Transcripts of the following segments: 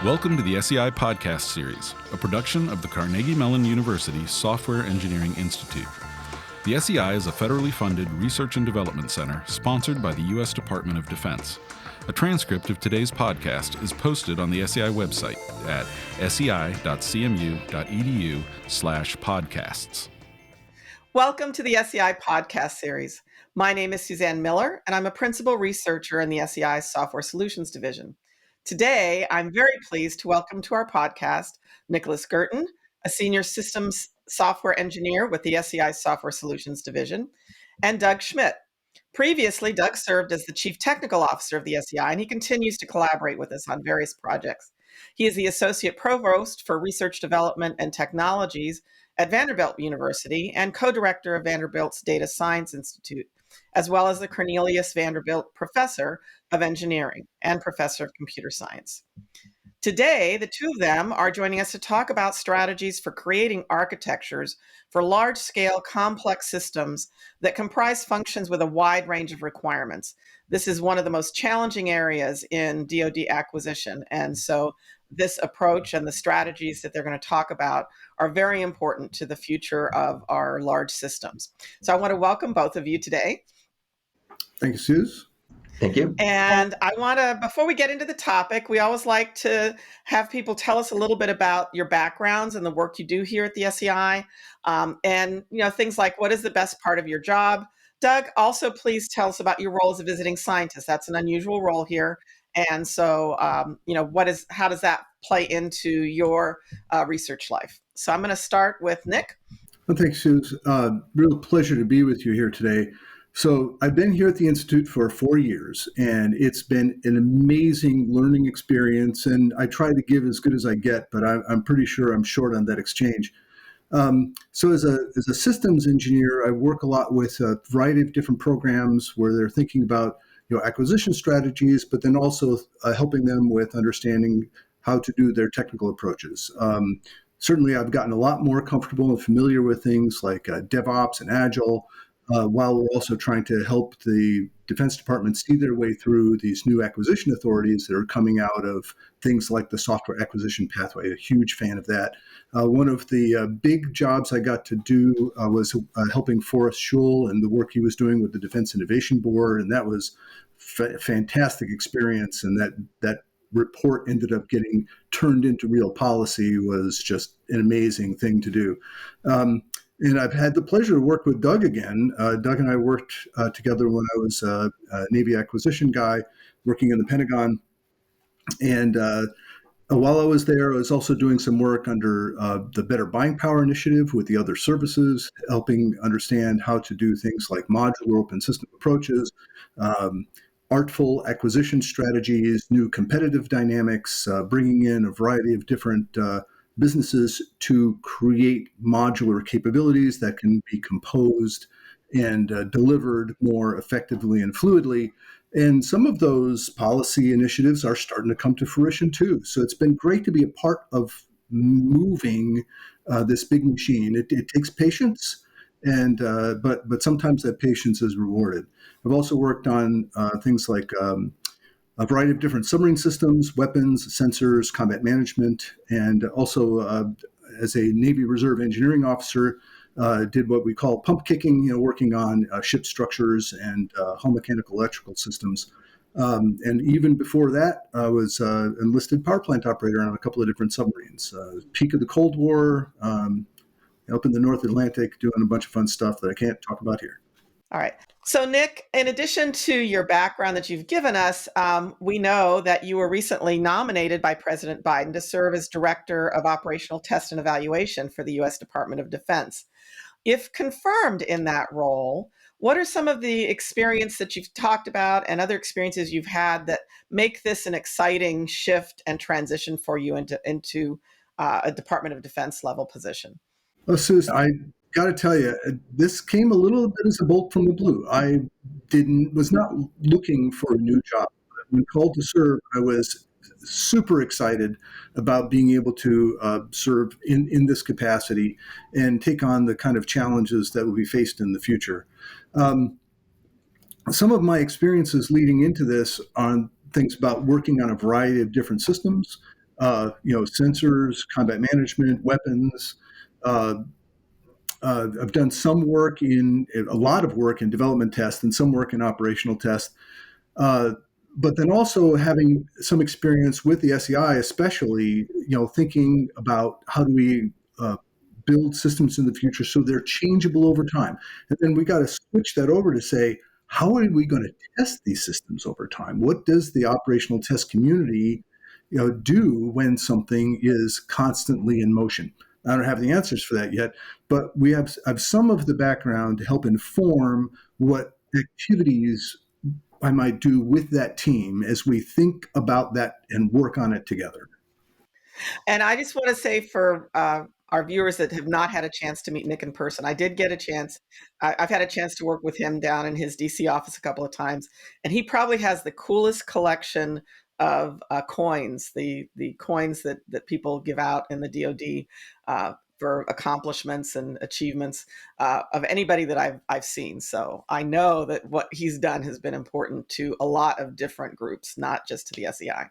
Welcome to the SEI Podcast Series, a production of the Carnegie Mellon University Software Engineering Institute. The SEI is a federally funded research and development center sponsored by the U.S. Department of Defense. A transcript of today's podcast is posted on the SEI website at sei.cmu.edu/podcasts. Welcome to the SEI Podcast Series. My name is Suzanne Miller, and I'm a principal researcher in the SEI Software Solutions Division. Today, I'm very pleased to welcome to our podcast Nickolas Guertin, a senior systems software engineer with the SEI Software Solutions Division, and Doug Schmidt. Previously, Doug served as the Chief Technical Officer of the SEI, and he continues to collaborate with us on various projects. He is the Associate Provost for Research Development and Technologies at Vanderbilt University and co-director of Vanderbilt's Data Science Institute, as well as the Cornelius Vanderbilt Professor of Engineering and Professor of Computer Science. Today, the two of them are joining us to talk about strategies for creating architectures for large-scale complex systems that comprise functions with a wide range of requirements. This is one of the most challenging areas in DoD acquisition, and so this approach and the strategies that they're going to talk about are very important to the future of our large systems. So I want to welcome both of you today. Thank you, Suze. Thank you. And I want to, before we get into the topic, we always like to have people tell us a little bit about your backgrounds and the work you do here at the SEI. And, things like, what is the best part of your job? Doug, also please tell us about your role as a visiting scientist. That's an unusual role here. And so, how does that play into your research life? So I'm going to start with Nick. Well, thanks, Suze. Real pleasure to be with you here today. So I've been here at the Institute for 4 years, and it's been an amazing learning experience. And I try to give as good as I get, but I'm pretty sure I'm short on that exchange. So as a systems engineer, I work a lot with a variety of different programs where they're thinking about acquisition strategies, but then also helping them with understanding how to do their technical approaches. Certainly, I've gotten a lot more comfortable and familiar with things like DevOps and Agile, while we're also trying to help the Defense Department see their way through these new acquisition authorities that are coming out of things like the software acquisition pathway. A huge fan of that. One of the big jobs I got to do was helping Forrest Schul and the work he was doing with the Defense Innovation Board, and that was fantastic experience. And that report ended up getting turned into real policy. Was just an amazing thing to do. And I've had the pleasure to work with Doug again. Doug and I worked together when I was a Navy acquisition guy working in the Pentagon. And while I was there, I was also doing some work under the Better Buying Power Initiative with the other services, helping understand how to do things like modular open system approaches, artful acquisition strategies, new competitive dynamics, bringing in a variety of different businesses to create modular capabilities that can be composed and delivered more effectively and fluidly. And some of those policy initiatives are starting to come to fruition too. So it's been great to be a part of moving this big machine. It takes patience, and but sometimes that patience is rewarded. I've also worked on things like a variety of different submarine systems, weapons, sensors, combat management, and also as a Navy Reserve engineering officer, did what we call pump kicking, working on ship structures and hull mechanical electrical systems. And even before that, I was enlisted power plant operator on a couple of different submarines. Peak of the Cold War, up in the North Atlantic, doing a bunch of fun stuff that I can't talk about here. All right. So, Nick, in addition to your background that you've given us, we know that you were recently nominated by President Biden to serve as Director of Operational Test and Evaluation for the U.S. Department of Defense. If confirmed in that role, what are some of the experience that you've talked about and other experiences you've had that make this an exciting shift and transition for you into a Department of Defense level position? Well, Susan, I got to tell you, this came a little bit as a bolt from the blue. I was not looking for a new job. When called to serve, I was super excited about being able to serve in this capacity and take on the kind of challenges that will be faced in the future. Some of my experiences leading into this on things about working on a variety of different systems, sensors, combat management, weapons. I've done a lot of work in development test and some work in operational test. But then also having some experience with the SEI, especially, thinking about how do we build systems in the future so they're changeable over time. And then we got to switch that over to say, how are we going to test these systems over time? What does the operational test community do when something is constantly in motion? I don't have the answers for that yet, but we have some of the background to help inform what activities I might do with that team as we think about that and work on it together. And I just want to say for our viewers that have not had a chance to meet Nick in person, I did get a chance. I've had a chance to work with him down in his DC office a couple of times, and he probably has the coolest collection of coins, the coins that people give out in the DoD for accomplishments and achievements of anybody that I've seen. So I know that what he's done has been important to a lot of different groups, not just to the SEI.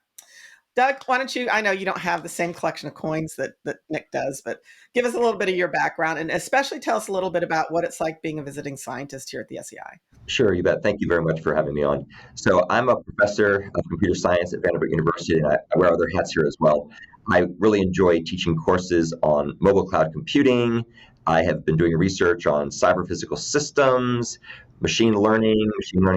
Doug, why don't you, I know you don't have the same collection of coins that Nick does, but give us a little bit of your background and especially tell us a little bit about what it's like being a visiting scientist here at the SEI. Sure, you bet. Thank you very much for having me on. So I'm a professor of computer science at Vanderbilt University, and I wear other hats here as well. I really enjoy teaching courses on mobile cloud computing. I have been doing research on cyber physical systems, machine learning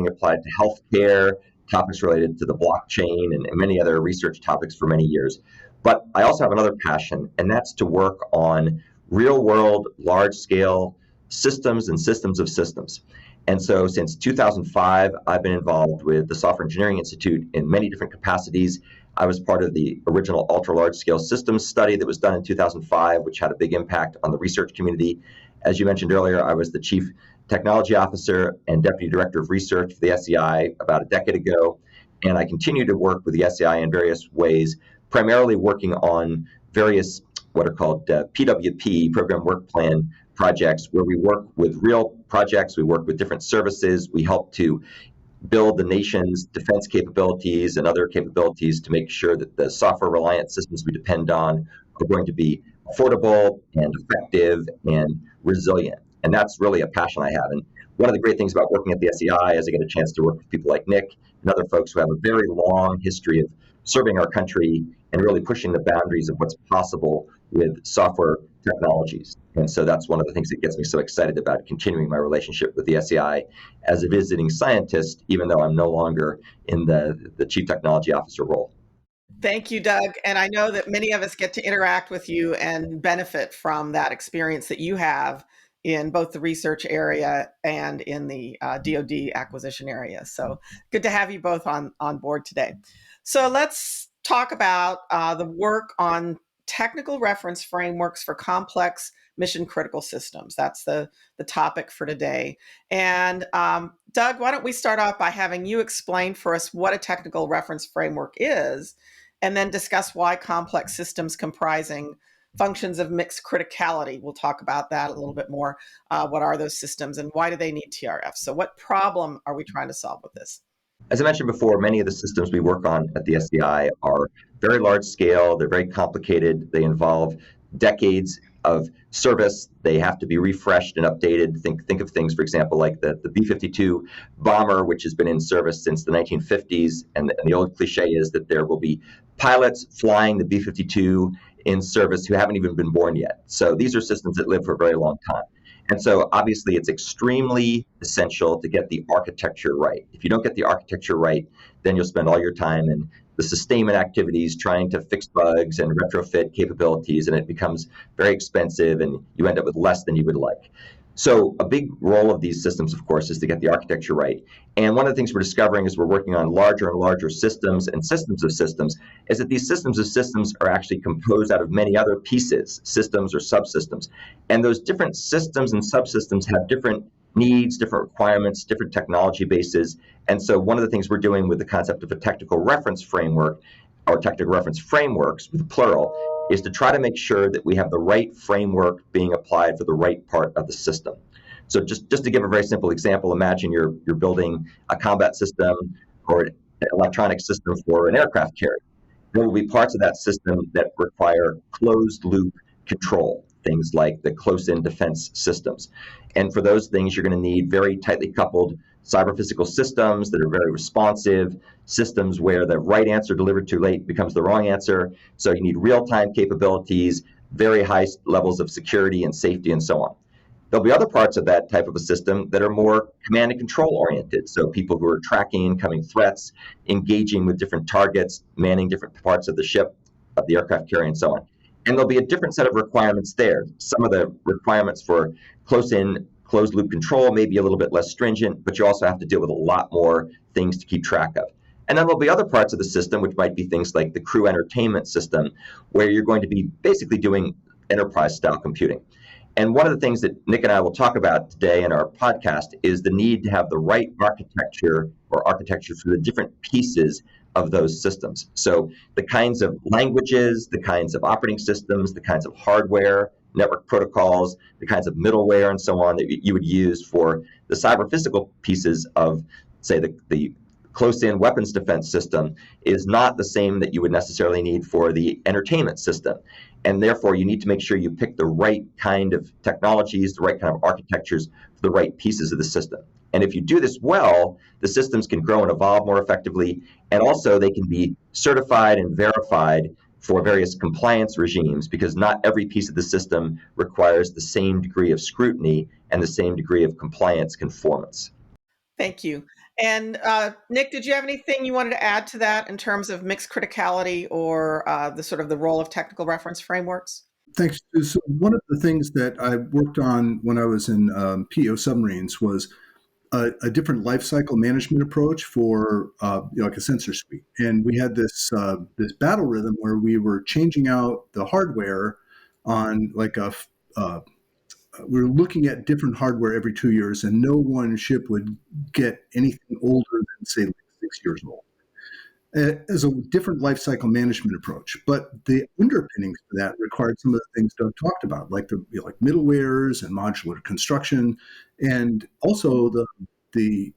applied to healthcare, topics related to the blockchain, and many other research topics for many years. But I also have another passion, and that's to work on real-world, large-scale systems and systems of systems. And so since 2005, I've been involved with the Software Engineering Institute in many different capacities. I was part of the original ultra-large-scale systems study that was done in 2005, which had a big impact on the research community. As you mentioned earlier, I was the chief technology officer and deputy director of research for the SEI about a decade ago. And I continue to work with the SEI in various ways, primarily working on various what are called PWP, Program Work Plan projects, where we work with real projects, we work with different services, we help to build the nation's defense capabilities and other capabilities to make sure that the software-reliant systems we depend on are going to be affordable and effective and resilient. And that's really a passion I have. And one of the great things about working at the SEI is I get a chance to work with people like Nick and other folks who have a very long history of serving our country and really pushing the boundaries of what's possible with software technologies. And so that's one of the things that gets me so excited about continuing my relationship with the SEI as a visiting scientist, even though I'm no longer in the chief technology officer role. Thank you, Doug. And I know that many of us get to interact with you and benefit from that experience that you have in both the research area and in the DoD acquisition area. So good to have you both on board today. So let's talk about the work on technical reference frameworks for complex mission critical systems. That's the topic for today. And Doug, why don't we start off by having you explain for us what a technical reference framework is, and then discuss why complex systems comprising functions of mixed criticality. We'll talk about that a little bit more. What are those systems and why do they need TRF? So what problem are we trying to solve with this? As I mentioned before, many of the systems we work on at the SEI are very large scale, they're very complicated, they involve decades of service, they have to be refreshed and updated. Think of things, for example, like the B-52 bomber, which has been in service since the 1950s, and the old cliche is that there will be pilots flying the B-52 in service who haven't even been born yet. So these are systems that live for a very long time. And so obviously it's extremely essential to get the architecture right. If you don't get the architecture right, then you'll spend all your time in the sustainment activities trying to fix bugs and retrofit capabilities, and it becomes very expensive and you end up with less than you would like. So a big role of these systems, of course, is to get the architecture right. And one of the things we're discovering as we're working on larger and larger systems and systems of systems is that these systems of systems are actually composed out of many other pieces, systems or subsystems. And those different systems and subsystems have different needs, different requirements, different technology bases. And so one of the things we're doing with the concept of a technical reference framework, or technical reference frameworks with plural, is to try to make sure that we have the right framework being applied for the right part of the system. So just to give a very simple example, imagine you're building a combat system or an electronic system for an aircraft carrier. There will be parts of that system that require closed loop control, things like the close-in defense systems. And for those things, you're going to need very tightly coupled cyber-physical systems that are very responsive, systems where the right answer delivered too late becomes the wrong answer. So you need real-time capabilities, very high levels of security and safety, and so on. There'll be other parts of that type of a system that are more command and control oriented. So people who are tracking incoming threats, engaging with different targets, manning different parts of the ship, of the aircraft carrier, and so on. And there'll be a different set of requirements there. Some of the requirements for close-in, closed-loop control may be a little bit less stringent, but you also have to deal with a lot more things to keep track of. And then there'll be other parts of the system, which might be things like the crew entertainment system, where you're going to be basically doing enterprise-style computing. And one of the things that Nick and I will talk about today in our podcast is the need to have the right architecture or architectures for the different pieces of those systems. So the kinds of languages, the kinds of operating systems, the kinds of hardware, network protocols, the kinds of middleware and so on that you would use for the cyber physical pieces of, say, the close-in weapons defense system is not the same that you would necessarily need for the entertainment system. And therefore, you need to make sure you pick the right kind of technologies, the right kind of architectures for the right pieces of the system. And if you do this well, the systems can grow and evolve more effectively, and also they can be certified and verified for various compliance regimes, because not every piece of the system requires the same degree of scrutiny and the same degree of compliance conformance. Thank you. And Nick, did you have anything you wanted to add to that in terms of mixed criticality or the role of technical reference frameworks? Thanks. So one of the things that I worked on when I was in PO submarines was a different life cycle management approach for like a sensor suite. And we had this battle rhythm where we were changing out the hardware on like we were looking at different hardware every 2 years, and no one ship would get anything older than, say, like 6 years old. As a different life cycle management approach. But the underpinnings for that required some of the things Doug talked about, like like middlewares and modular construction, and also the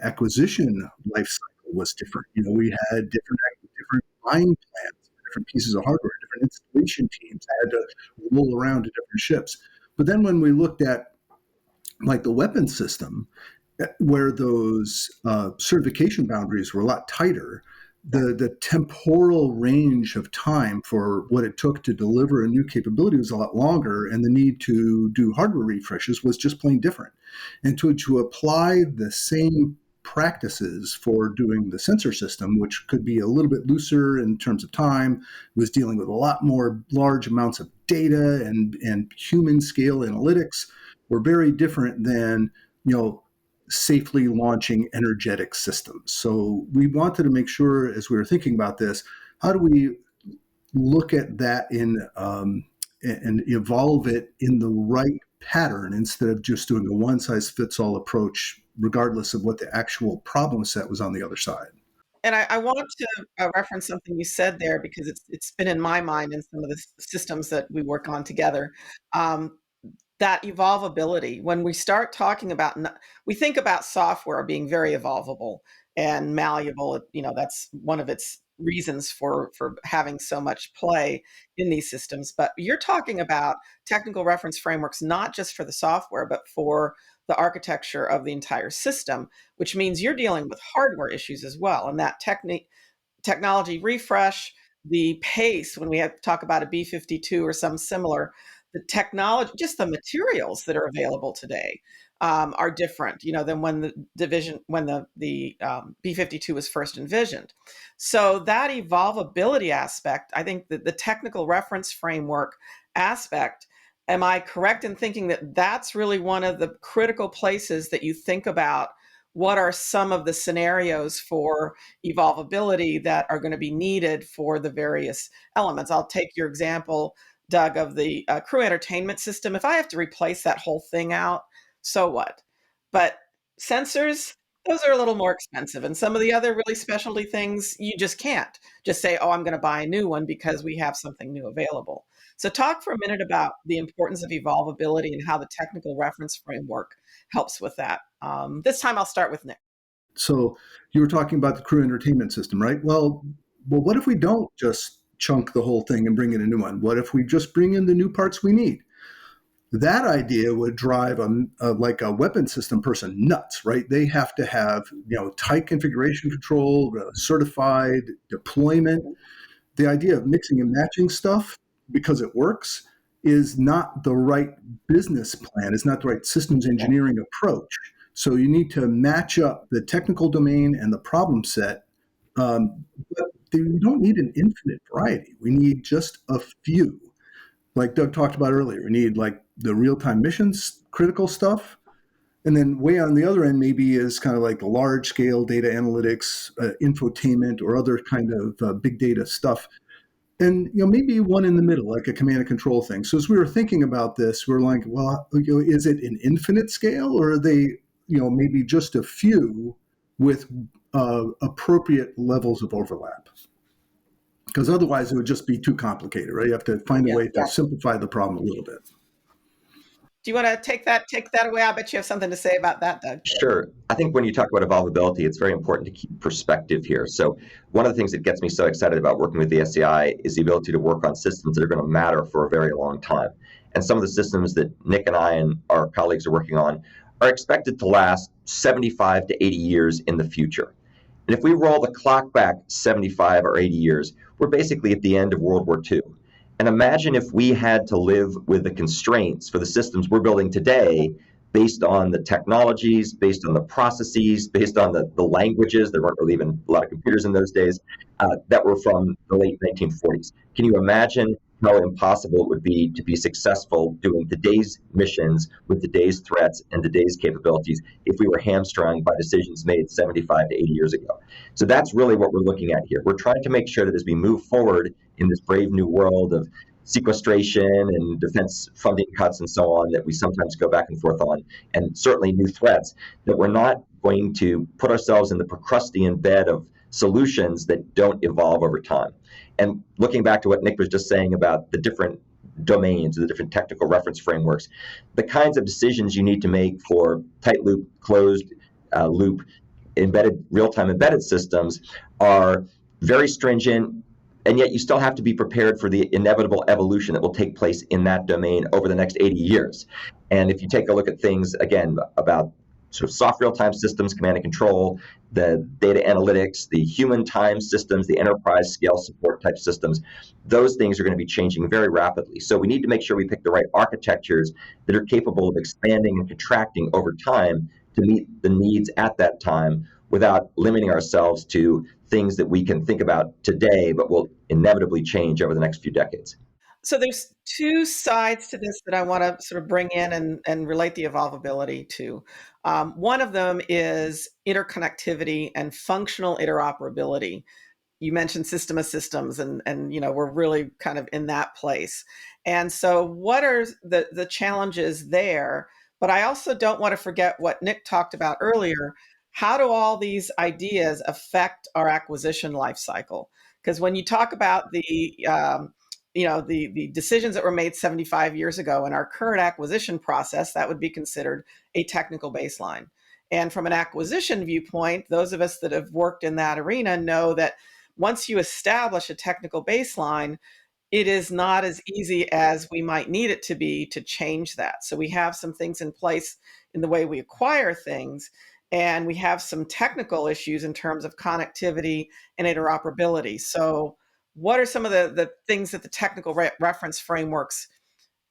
acquisition life cycle was different. We had different buying plans, different pieces of hardware, different installation teams had to roll around to different ships. But then when we looked at like the weapons system, where those certification boundaries were a lot tighter, the temporal range of time for what it took to deliver a new capability was a lot longer, and the need to do hardware refreshes was just plain different. And to apply the same practices for doing the sensor system, which could be a little bit looser in terms of time, was dealing with a lot more large amounts of data and human scale analytics, were very different than, safely launching energetic systems. So we wanted to make sure, as we were thinking about this, how do we look at that and evolve it in the right pattern instead of just doing a one-size-fits-all approach, regardless of what the actual problem set was on the other side. And I want to reference something you said there, because it's been in my mind in some of the systems that we work on together. That evolvability, when we start talking about, we think about software being very evolvable and malleable. That's one of its reasons for having so much play in these systems. But you're talking about technical reference frameworks, not just for the software, but for the architecture of the entire system, which means you're dealing with hardware issues as well. And that technology refresh, the pace, when we have to talk about a B-52 or some similar, the technology, just the materials that are available today are different, than when the B-52 was first envisioned. So that evolvability aspect, I think that the technical reference framework aspect, am I correct in thinking that that's really one of the critical places that you think about what are some of the scenarios for evolvability that are going to be needed for the various elements? I'll take your example, Doug, of the crew entertainment system. If I have to replace that whole thing out, so what? But sensors, those are a little more expensive. And some of the other really specialty things, you just can't just say, oh, I'm going to buy a new one because we have something new available. So talk for a minute about the importance of evolvability and how the technical reference framework helps with that. This time I'll start with Nick. So you were talking about the crew entertainment system, right? Well, well, what if we don't just chunk the whole thing and bring in a new one? What if we just bring in the new parts we need? That idea would drive like a weapon system person nuts, right? They have to have, tight configuration control, certified deployment. The idea of mixing and matching stuff because it works is not the right business plan. It's not the right systems engineering approach. So you need to match up the technical domain and the problem set. But we don't need an infinite variety. We need just a few. Like Doug talked about earlier, we need like the real-time missions, critical stuff. And then way on the other end maybe is kind of like the large-scale data analytics, infotainment, or other kind of big data stuff. And maybe one in the middle, like a command and control thing. So as we were thinking about this, we're like, well, is it an infinite scale, or are they, maybe just a few with appropriate levels of overlap? Because otherwise it would just be too complicated, right? You have to find a way to simplify the problem a little bit. Do you want to take that away? I bet you have something to say about that, Doug. Sure. I think when you talk about evolvability, it's very important to keep perspective here. So one of the things that gets me so excited about working with the SEI is the ability to work on systems that are going to matter for a very long time. And some of the systems that Nick and I and our colleagues are working on are expected to last 75 to 80 years in the future. And if we roll the clock back 75 or 80 years, we're basically at the end of World War II. And imagine if we had to live with the constraints for the systems we're building today based on the technologies, based on the processes, based on the languages. There weren't really even a lot of computers in those days that were from the late 1940s. Can you imagine how impossible it would be to be successful doing today's missions with today's threats and today's capabilities if we were hamstrung by decisions made 75 to 80 years ago? So that's really what we're looking at here. We're trying to make sure that as we move forward in this brave new world of sequestration and defense funding cuts and so on that we sometimes go back and forth on, and certainly new threats, that we're not going to put ourselves in the Procrustean bed of solutions that don't evolve over time. And looking back to what Nick was just saying about the different domains, the different technical reference frameworks, the kinds of decisions you need to make for tight loop, closed loop, embedded, real-time embedded systems are very stringent, and yet you still have to be prepared for the inevitable evolution that will take place in that domain over the next 80 years. And if you take a look at things, again, about sort of soft real-time systems, command and control, the data analytics, the human time systems, the enterprise scale support type systems, those things are going to be changing very rapidly. So we need to make sure we pick the right architectures that are capable of expanding and contracting over time to meet the needs at that time without limiting ourselves to things that we can think about today but will inevitably change over the next few decades. So there's two sides to this that I want to sort of bring in and relate the evolvability to. One of them is interconnectivity and functional interoperability. You mentioned system of systems, and we're really kind of in that place. And so what are the challenges there? But I also don't want to forget what Nick talked about earlier. How do all these ideas affect our acquisition life cycle? Because when you talk about the decisions that were made 75 years ago in our current acquisition process, that would be considered a technical baseline. And from an acquisition viewpoint, those of us that have worked in that arena know that once you establish a technical baseline, it is not as easy as we might need it to be to change that. So we have some things in place in the way we acquire things, and we have some technical issues in terms of connectivity and interoperability. So what are some of the things that the technical reference frameworks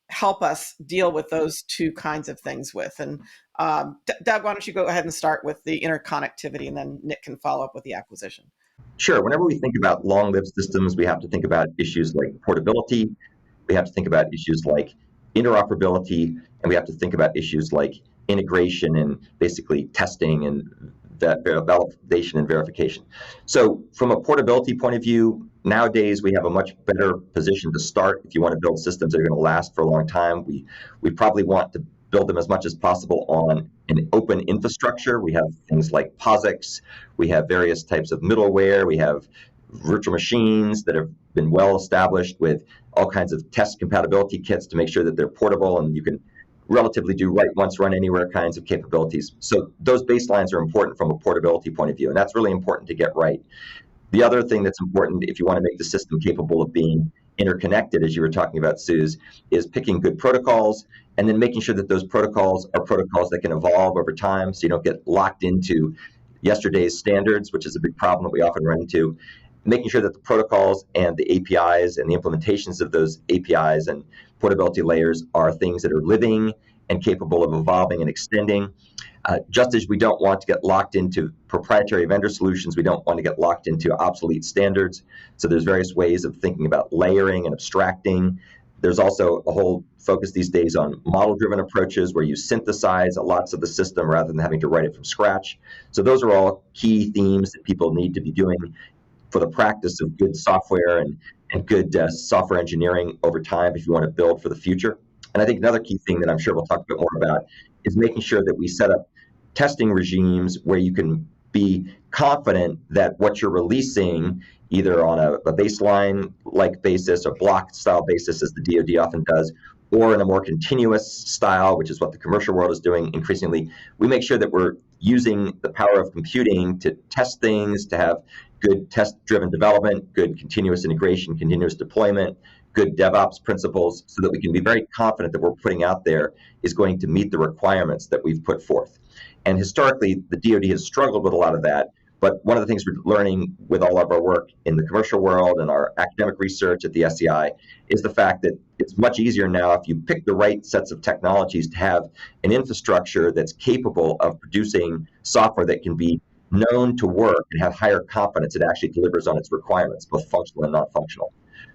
help us deal with those two kinds of things with? And Doug, why don't you go ahead and start with the interconnectivity, and then Nick can follow up with the acquisition. Sure. Whenever we think about long-lived systems, we have to think about issues like portability. We have to think about issues like interoperability, and we have to think about issues like integration and basically testing and validation and verification. So from a portability point of view, nowadays we have a much better position to start if you want to build systems that are going to last for a long time. We probably want to build them as much as possible on an open infrastructure. We have things like POSIX, we have various types of middleware, we have virtual machines that have been well established with all kinds of test compatibility kits to make sure that they're portable and you can relatively do write once, run anywhere kinds of capabilities. So those baselines are important from a portability point of view, and that's really important to get right. The other thing that's important if you want to make the system capable of being interconnected, as you were talking about, Suze, is picking good protocols and then making sure that those protocols are protocols that can evolve over time so you don't get locked into yesterday's standards, which is a big problem that we often run into. Making sure that the protocols and the APIs and the implementations of those APIs and portability layers are things that are living and capable of evolving and extending. Just as we don't want to get locked into proprietary vendor solutions, we don't want to get locked into obsolete standards. So there's various ways of thinking about layering and abstracting. There's also a whole focus these days on model-driven approaches where you synthesize lots of the system rather than having to write it from scratch. So those are all key themes that people need to be doing for the practice of good software and good software engineering over time if you want to build for the future. And I think another key thing that I'm sure we'll talk a bit more about is making sure that we set up testing regimes where you can be confident that what you're releasing, either on a baseline-like basis or block-style basis, as the DoD often does, or in a more continuous style, which is what the commercial world is doing increasingly, we make sure that we're using the power of computing to test things, to have good test-driven development, good continuous integration, continuous deployment, good DevOps principles, so that we can be very confident that what we're putting out there is going to meet the requirements that we've put forth. And historically, the DoD has struggled with a lot of that. But one of the things we're learning with all of our work in the commercial world and our academic research at the SEI is the fact that it's much easier now if you pick the right sets of technologies to have an infrastructure that's capable of producing software that can be known to work and have higher confidence it actually delivers on its requirements, both functional and non-functional.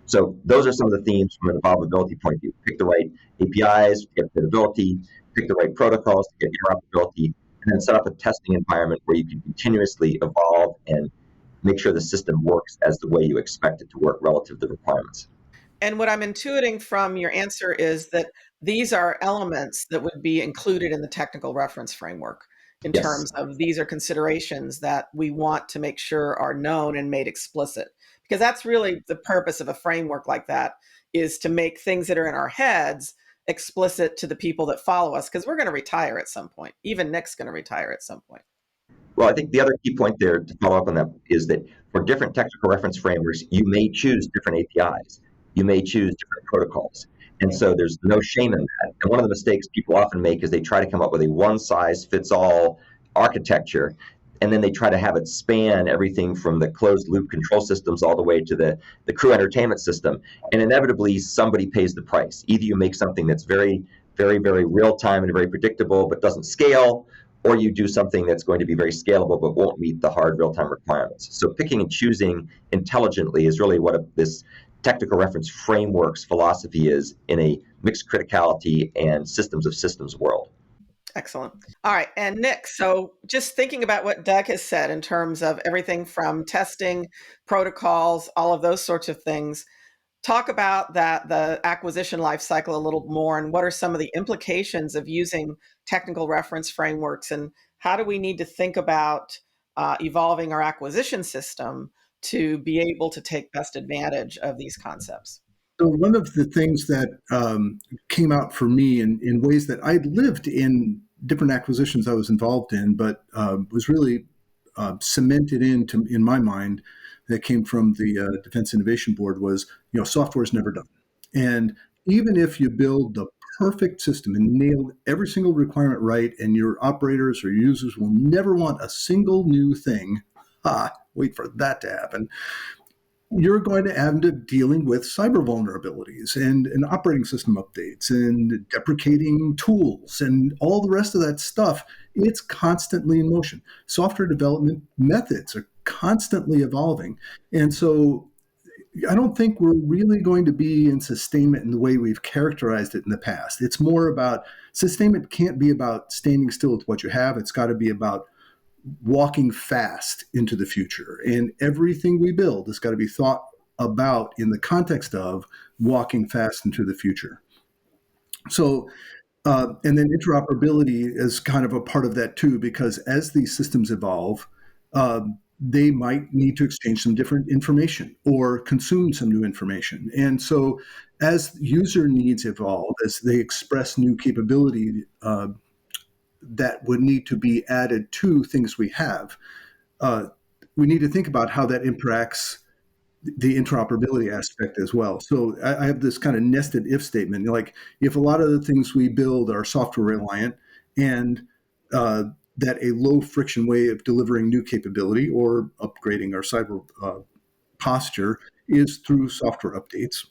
So those are some of the themes from an evolvability point of view. Pick the right APIs to get credibility, pick the right protocols to get interoperability, and then set up a testing environment where you can continuously evolve and make sure the system works as the way you expect it to work relative to the requirements. And what I'm intuiting from your answer is that these are elements that would be included in the technical reference framework in Yes. terms of these are considerations that we want to make sure are known and made explicit. Because that's really the purpose of a framework like that, is to make things that are in our heads explicit to the people that follow us, because we're going to retire at some point. Even Nick's going to retire at some point. Well, I think the other key point there to follow up on that is that for different technical reference frameworks, you may choose different APIs. You may choose different protocols. And so there's no shame in that. And one of the mistakes people often make is they try to come up with a one-size-fits-all architecture, and then they try to have it span everything from the closed-loop control systems all the way to the crew entertainment system. And inevitably, somebody pays the price. Either you make something that's very, very, very real-time and very predictable but doesn't scale, or you do something that's going to be very scalable but won't meet the hard real-time requirements. So picking and choosing intelligently is really what this technical reference frameworks philosophy is in a mixed criticality and systems of systems world. Excellent. All right. And Nick, so just thinking about what Doug has said in terms of everything from testing, protocols, all of those sorts of things, talk about the acquisition lifecycle a little more, and what are some of the implications of using technical reference frameworks, and how do we need to think about evolving our acquisition system to be able to take best advantage of these concepts? So one of the things that came out for me in ways that I'd lived in different acquisitions I was involved in, but was really cemented in my mind, that came from the Defense Innovation Board, was, software is never done. And even if you build the perfect system and nail every single requirement right, and your operators or users will never want a single new thing, wait for that to happen, you're going to end up dealing with cyber vulnerabilities and operating system updates and deprecating tools and all the rest of that stuff. It's constantly in motion. Software development methods are constantly evolving. And so I don't think we're really going to be in sustainment in the way we've characterized it in the past. It's more about, sustainment can't be about standing still with what you have. It's got to be about walking fast into the future. And everything we build has got to be thought about in the context of walking fast into the future. So, and then interoperability is kind of a part of that too, because as these systems evolve, they might need to exchange some different information or consume some new information. And so as user needs evolve, as they express new capability, that would need to be added to things we have, we need to think about how that impacts the interoperability aspect as well. So I have this kind of nested if statement. Like if a lot of the things we build are software reliant and that a low friction way of delivering new capability or upgrading our cyber posture is through software updates.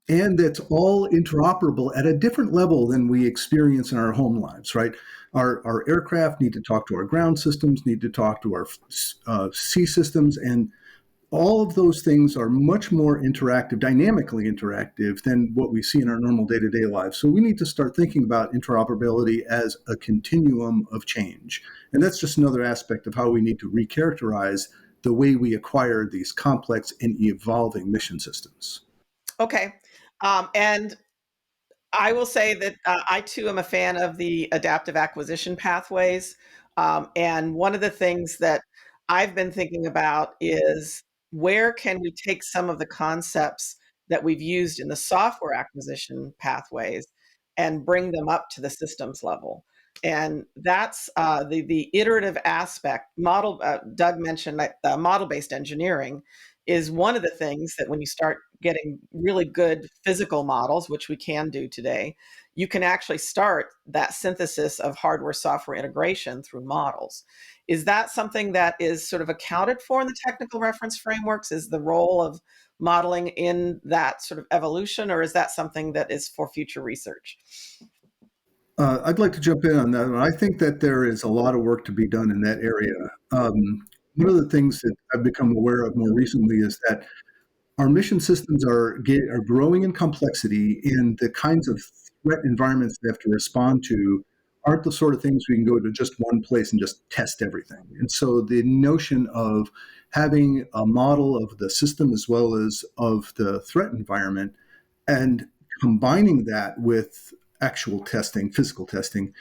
And that's all interoperable at a different level than we experience in our home lives, right? Our aircraft need to talk to our ground systems, need to talk to our sea systems, and all of those things are much more interactive, dynamically interactive than what we see in our normal day-to-day lives. So we need to start thinking about interoperability as a continuum of change. And that's just another aspect of how we need to recharacterize the way we acquire these complex and evolving mission systems. Okay. And I will say that I too am a fan of the adaptive acquisition pathways. And one of the things that I've been thinking about is where can we take some of the concepts that we've used in the software acquisition pathways and bring them up to the systems level. And that's the iterative aspect. Doug mentioned that model-based engineering is one of the things that when you start getting really good physical models, which we can do today, you can actually start that synthesis of hardware software integration through models. Is that something that is sort of accounted for in the technical reference frameworks? Is the role of modeling in that sort of evolution, or is that something that is for future research? I'd like to jump in on that one. I think that there is a lot of work to be done in that area. One of the things that I've become aware of more recently is that our mission systems are growing in complexity, and the kinds of threat environments they have to respond to aren't the sort of things we can go to just one place and just test everything. And so the notion of having a model of the system as well as of the threat environment and combining that with actual testing, physical testing,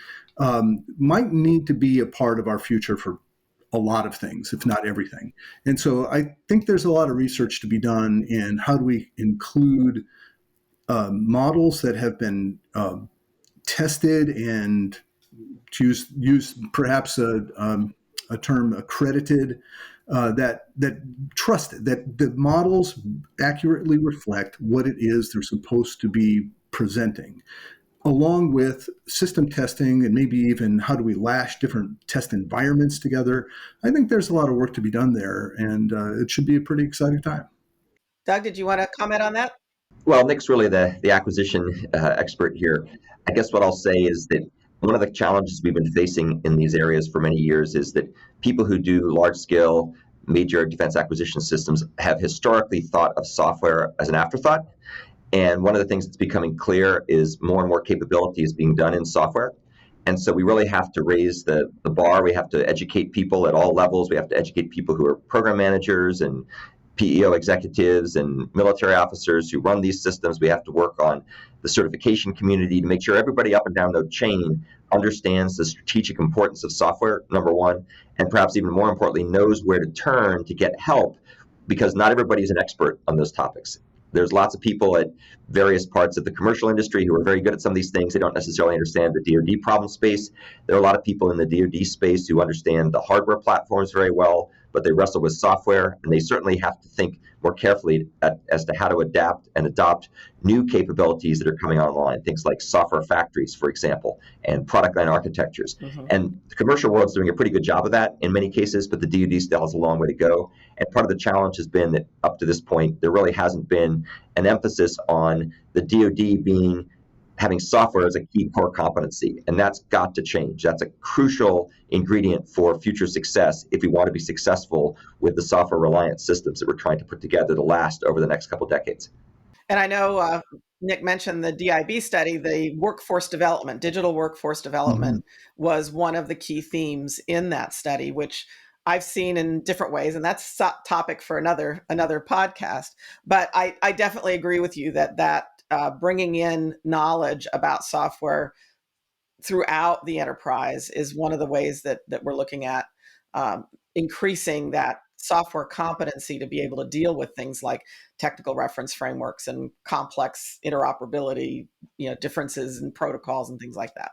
might need to be a part of our future for a lot of things, if not everything. And so I think there's a lot of research to be done in how do we include models that have been tested and to use perhaps a term accredited, that trusted, that the models accurately reflect what it is they're supposed to be presenting, along with system testing and maybe even how do we lash different test environments together. I think there's a lot of work to be done there, and it should be a pretty exciting time. Doug, did you want to comment on that? Well, Nick's really the acquisition expert here. I guess what I'll say is that one of the challenges we've been facing in these areas for many years is that people who do large-scale major defense acquisition systems have historically thought of software as an afterthought. And one of the things that's becoming clear is more and more capability is being done in software. And so we really have to raise the bar. We have to educate people at all levels. We have to educate people who are program managers and PEO executives and military officers who run these systems. We have to work on the certification community to make sure everybody up and down the chain understands the strategic importance of software, number one, and perhaps even more importantly, knows where to turn to get help, because not everybody is an expert on those topics. There's lots of people at various parts of the commercial industry who are very good at some of these things. They don't necessarily understand the DoD problem space. There are a lot of people in the DoD space who understand the hardware platforms very well, but they wrestle with software, and they certainly have to think more carefully as to how to adapt and adopt new capabilities that are coming online, things like software factories, for example, and product line architectures. Mm-hmm. And the commercial world's doing a pretty good job of that in many cases, but the DoD still has a long way to go. And part of the challenge has been that up to this point, there really hasn't been an emphasis on the DoD having software as a key core competency, and that's got to change. That's a crucial ingredient for future success if we want to be successful with the software-reliant systems that we're trying to put together to last over the next couple of decades. And I know Nick mentioned the DIB study, the workforce development, digital workforce development was one of the key themes in that study, which I've seen in different ways, and that's a topic for another podcast. But I definitely agree with you that bringing in knowledge about software throughout the enterprise is one of the ways that we're looking at increasing that software competency to be able to deal with things like technical reference frameworks and complex interoperability, differences in protocols and things like that.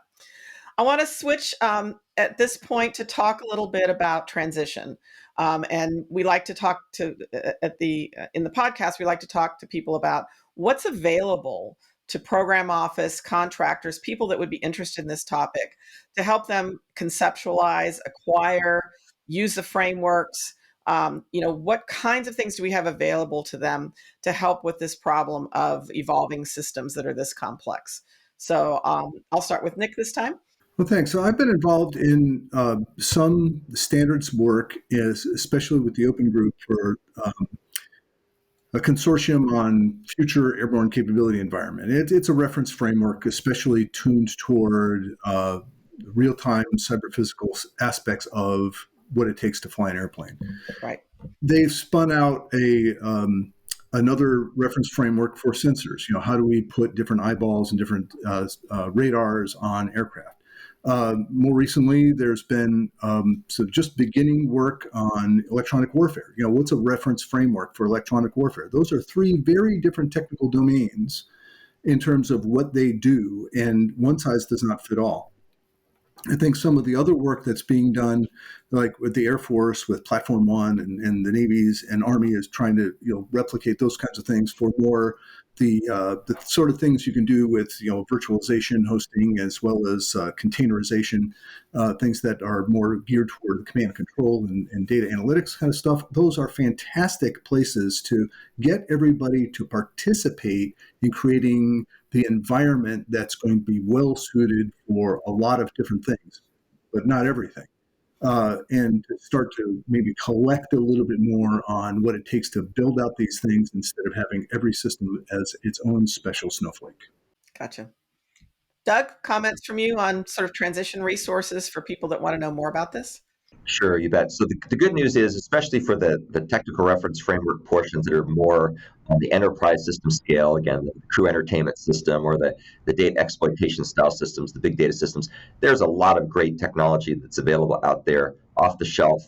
I want to switch at this point to talk a little bit about transition. And we like to talk to in the podcast, we like to talk to people about what's available to program office contractors, people that would be interested in this topic, to help them conceptualize, acquire, use the frameworks. What kinds of things do we have available to them to help with this problem of evolving systems that are this complex? So I'll start with Nick this time. Well, thanks. So I've been involved in some standards work, especially with the Open Group for a consortium on future airborne capability environment. It's a reference framework, especially tuned toward real-time cyber-physical aspects of what it takes to fly an airplane. Right. They've spun out another reference framework for sensors. How do we put different eyeballs and different radars on aircraft? More recently, there's been just beginning work on electronic warfare. What's a reference framework for electronic warfare? Those are three very different technical domains in terms of what they do, and one size does not fit all. I think some of the other work that's being done, like with the Air Force, with Platform One, and the Navy's and Army is trying to replicate those kinds of things for more the sort of things you can do with virtualization, hosting, as well as containerization, things that are more geared toward command and control and data analytics kind of stuff. Those are fantastic places to get everybody to participate in creating the environment that's going to be well suited for a lot of different things, but not everything. And to start to maybe collect a little bit more on what it takes to build out these things instead of having every system as its own special snowflake. Gotcha. Doug, comments from you on sort of transition resources for people that want to know more about this? Sure, you bet. So the good news is, especially for the technical reference framework portions that are more on the enterprise system scale, again, the crew entertainment system or the data exploitation style systems, the big data systems, there's a lot of great technology that's available out there off the shelf,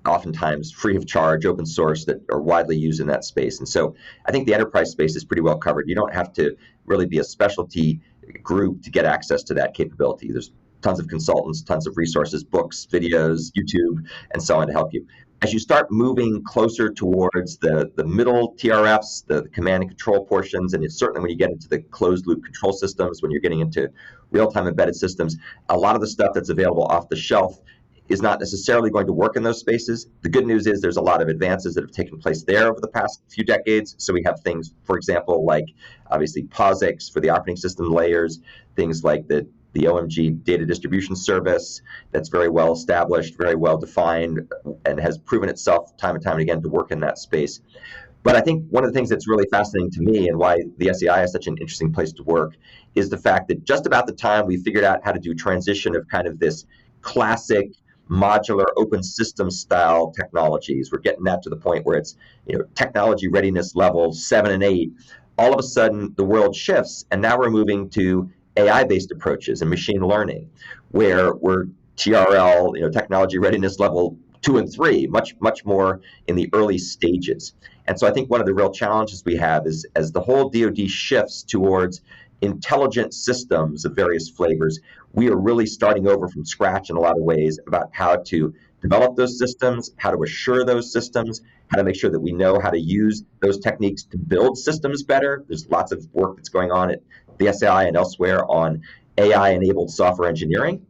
oftentimes free of charge, open source, that are widely used in that space. And so I think the enterprise space is pretty well covered. You don't have to really be a specialty group to get access to that capability. There's tons of consultants, tons of resources, books, videos, YouTube, and so on to help you. As you start moving closer towards the middle TRFs, the command and control portions, and it's certainly when you get into the closed loop control systems, when you're getting into real-time embedded systems, a lot of the stuff that's available off the shelf is not necessarily going to work in those spaces. The good news is there's a lot of advances that have taken place there over the past few decades. So we have things, for example, like obviously POSIX for the operating system layers, things like the OMG data distribution service that's very well established, very well defined, and has proven itself time and time again to work in that space. But I think one of the things that's really fascinating to me and why the SEI is such an interesting place to work is the fact that just about the time we figured out how to do transition of kind of this classic modular open system style technologies, we're getting that to the point where it's technology readiness level 7 and 8. All of a sudden the world shifts, and now we're moving to AI-based approaches and machine learning, where we're TRL, technology readiness level 2 and 3, much more in the early stages. And so I think one of the real challenges we have is as the whole DoD shifts towards intelligent systems of various flavors, we are really starting over from scratch in a lot of ways about how to develop those systems, how to assure those systems, how to make sure that we know how to use those techniques to build systems better. There's lots of work that's going on at the SEI and elsewhere on AI-enabled software engineering.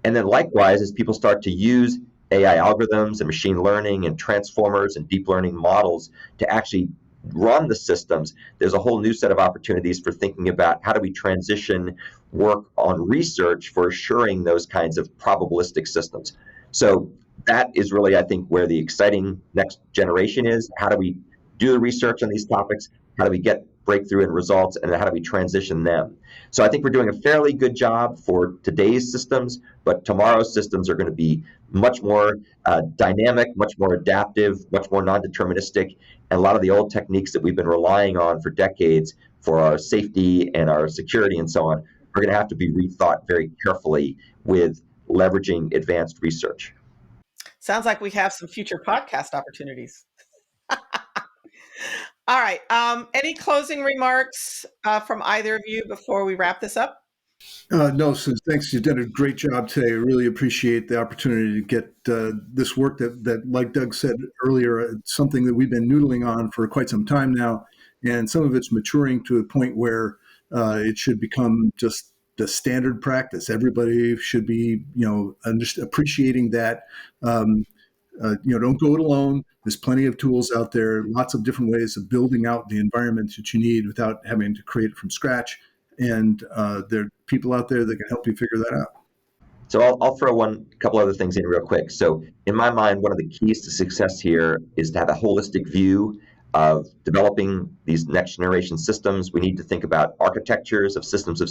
And then likewise, as people start to use AI algorithms and machine learning and transformers and deep learning models to actually run the systems, there's a whole new set of opportunities for thinking about how do we transition work on research for assuring those kinds of probabilistic systems. So that is really, I think, where the exciting next generation is. How do we do the research on these topics? How do we get breakthrough in results, and how do we transition them? So I think we're doing a fairly good job for today's systems, but tomorrow's systems are going to be much more dynamic, much more adaptive, much more non-deterministic, and a lot of the old techniques that we've been relying on for decades for our safety and our security and so on are going to have to be rethought very carefully with leveraging advanced research. Sounds like we have some future podcast opportunities. All right. Any closing remarks from either of you before we wrap this up? No, so thanks. You've done a great job today. I really appreciate the opportunity to get this work that, like Doug said earlier, it's something that we've been noodling on for quite some time now. And some of it's maturing to a point where it should become just the standard practice. Everybody should be, appreciating that. Don't go it alone. There's plenty of tools out there, lots of different ways of building out the environment that you need without having to create it from scratch. And there are people out there that can help you figure that out. So I'll throw a couple other things in real quick. So in my mind, one of the keys to success here is to have a holistic view of developing these next generation systems. We need to think about architectures of systems.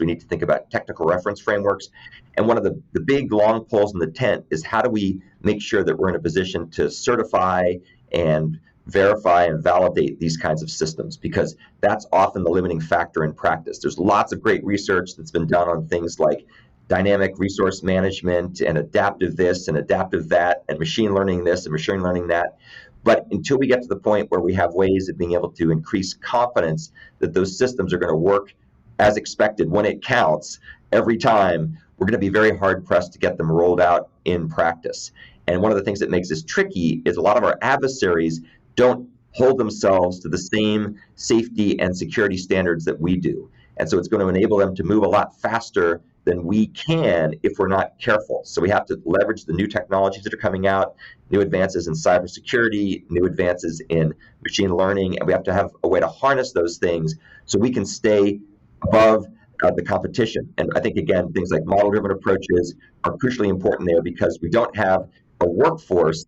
We need to think about technical reference frameworks. And one of the big long poles in the tent is how do we make sure that we're in a position to certify and verify and validate these kinds of systems, because that's often the limiting factor in practice. There's lots of great research that's been done on things like dynamic resource management and adaptive this and adaptive that and machine learning this and machine learning that. But until we get to the point where we have ways of being able to increase confidence that those systems are going to work as expected when it counts every time, we're going to be very hard pressed to get them rolled out in practice. And one of the things that makes this tricky is a lot of our adversaries don't hold themselves to the same safety and security standards that we do. And so it's going to enable them to move a lot faster than we can if we're not careful. So we have to leverage the new technologies that are coming out, new advances in cybersecurity, new advances in machine learning, and we have to have a way to harness those things so we can stay above the competition. And I think, again, things like model-driven approaches are crucially important there because we don't have a workforce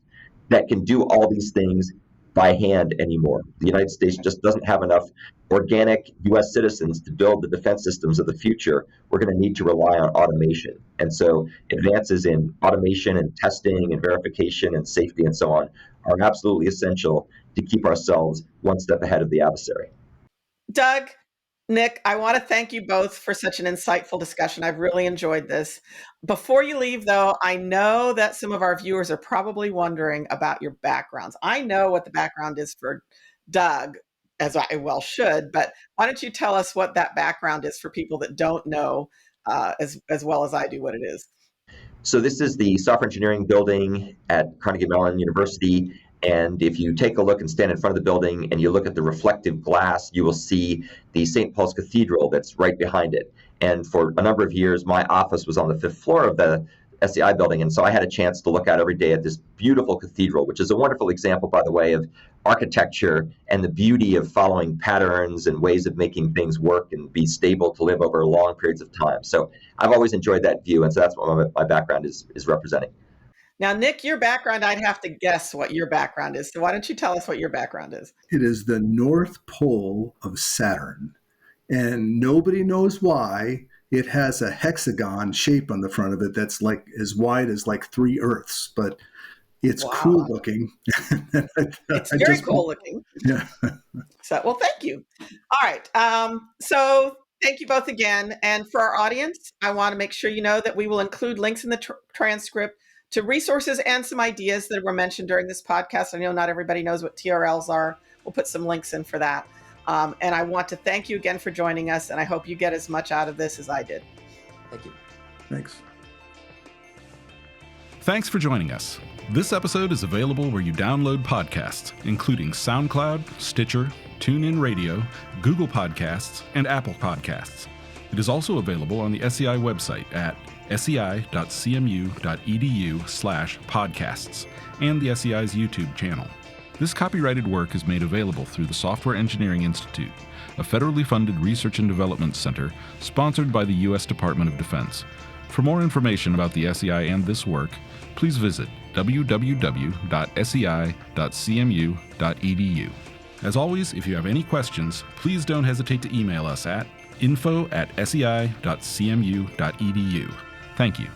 that can do all these things by hand anymore. The United States just doesn't have enough organic U.S. citizens to build the defense systems of the future. We're going to need to rely on automation. And so advances in automation and testing and verification and safety and so on are absolutely essential to keep ourselves one step ahead of the adversary. Doug, Nick, I want to thank you both for such an insightful discussion. I've really enjoyed this. Before you leave, though, I know that some of our viewers are probably wondering about your backgrounds. I know what the background is for Doug, as I well should, but why don't you tell us what that background is for people that don't know as well as I do what it is? So this is the software engineering building at Carnegie Mellon University. And if you take a look and stand in front of the building and you look at the reflective glass, you will see the St. Paul's Cathedral that's right behind it. And for a number of years, my office was on the 5th floor of the SEI building. And so I had a chance to look out every day at this beautiful cathedral, which is a wonderful example, by the way, of architecture and the beauty of following patterns and ways of making things work and be stable to live over long periods of time. So I've always enjoyed that view. And so that's what my background is representing. Now, Nick, your background, I'd have to guess what your background is. So why don't you tell us what your background is? It is the North Pole of Saturn. And nobody knows why. It has a hexagon shape on the front of it that's like as wide as like 3 Earths, but it's cool looking. It's very cool looking. Yeah. So, well, thank you. All right. So thank you both again. And for our audience, I want to make sure you know that we will include links in the transcript to resources and some ideas that were mentioned during this podcast. I know not everybody knows what TRLs are. We'll put some links in for that. And I want to thank you again for joining us, and I hope you get as much out of this as I did. Thank you. Thanks. Thanks for joining us. This episode is available where you download podcasts, including SoundCloud, Stitcher, TuneIn Radio, Google Podcasts, and Apple Podcasts. It is also available on the SEI website at sei.cmu.edu/podcasts and the SEI's YouTube channel. This copyrighted work is made available through the Software Engineering Institute, a federally funded research and development center sponsored by the U.S. Department of Defense. For more information about the SEI and this work, please visit www.sei.cmu.edu. As always, if you have any questions, please don't hesitate to email us at info@sei.cmu.edu. Thank you.